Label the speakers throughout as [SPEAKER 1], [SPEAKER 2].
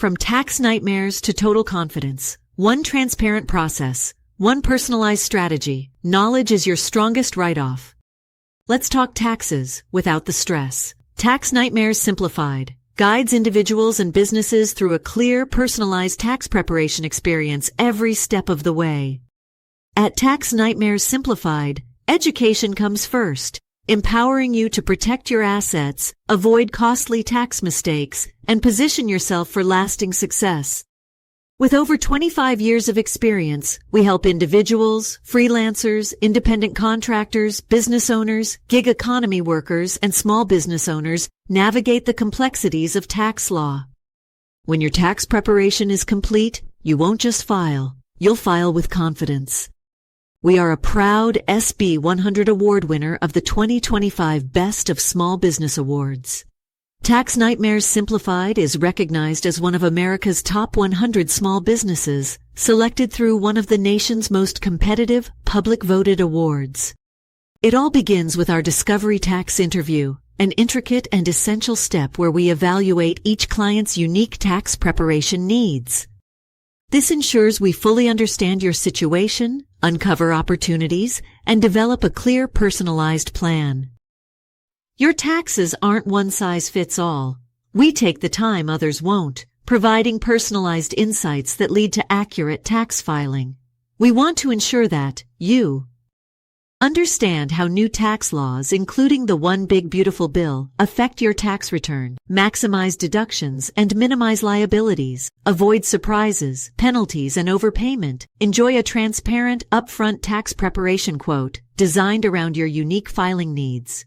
[SPEAKER 1] From tax nightmares to total confidence, one transparent process, one personalized strategy. Knowledge is your strongest write-off. Let's talk taxes without the stress. Tax Nightmares Simplified guides individuals and businesses through a clear, personalized tax preparation experience every step of the way. At Tax Nightmares Simplified, education comes first, empowering you to protect your assets, avoid costly tax mistakes, and position yourself for lasting success. With over 25 years of experience, we help individuals, freelancers, independent contractors, business owners, gig economy workers, and small business owners navigate the complexities of tax law. When your tax preparation is complete, you won't just file, you'll file with confidence. We are a proud SB 100 award winner of the 2025 Best of Small Business Awards. Tax Nightmares Simplified is recognized as one of America's top 100 small businesses, selected through one of the nation's most competitive, public-voted awards. It all begins with our Discovery Tax interview, an intricate and essential step where we evaluate each client's unique tax preparation needs. This ensures we fully understand your situation, uncover opportunities, and develop a clear, personalized plan. Your taxes aren't one size fits all. We take the time others won't, providing personalized insights that lead to accurate tax filing. We want to ensure that you understand how new tax laws, including the One Big Beautiful Bill, affect your tax return, maximize deductions, and minimize liabilities, avoid surprises, penalties, and overpayment. Enjoy a transparent, upfront tax preparation quote designed around your unique filing needs.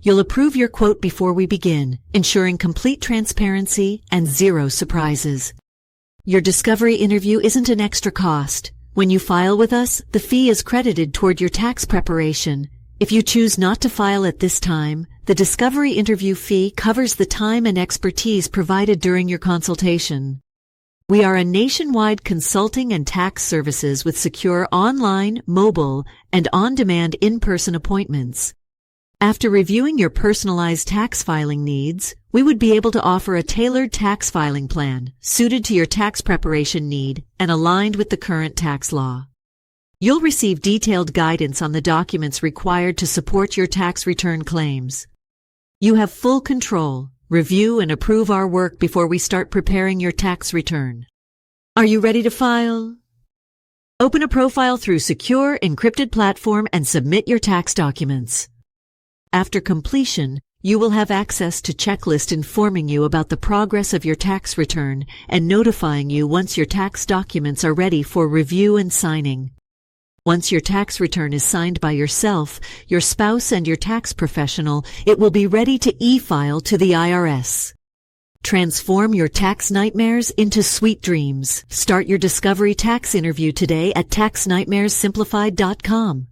[SPEAKER 1] You'll approve your quote before we begin, ensuring complete transparency and zero surprises. Your discovery interview isn't an extra cost. When you file with us, the fee is credited toward your tax preparation. If you choose not to file at this time, the discovery interview fee covers the time and expertise provided during your consultation. We are a nationwide consulting and tax services with secure online, mobile, and on-demand in-person appointments. After reviewing your personalized tax filing needs, we would be able to offer a tailored tax filing plan suited to your tax preparation need and aligned with the current tax law. You'll receive detailed guidance on the documents required to support your tax return claims. You have full control. Review and approve our work before we start preparing your tax return. Are you ready to file? Open a profile through secure, encrypted platform and submit your tax documents. After completion, you will have access to checklist informing you about the progress of your tax return and notifying you once your tax documents are ready for review and signing. Once your tax return is signed by yourself, your spouse, and your tax professional, it will be ready to e-file to the IRS. Transform your tax nightmares into sweet dreams. Start your Discovery Tax interview today at taxnightmaressimplified.com.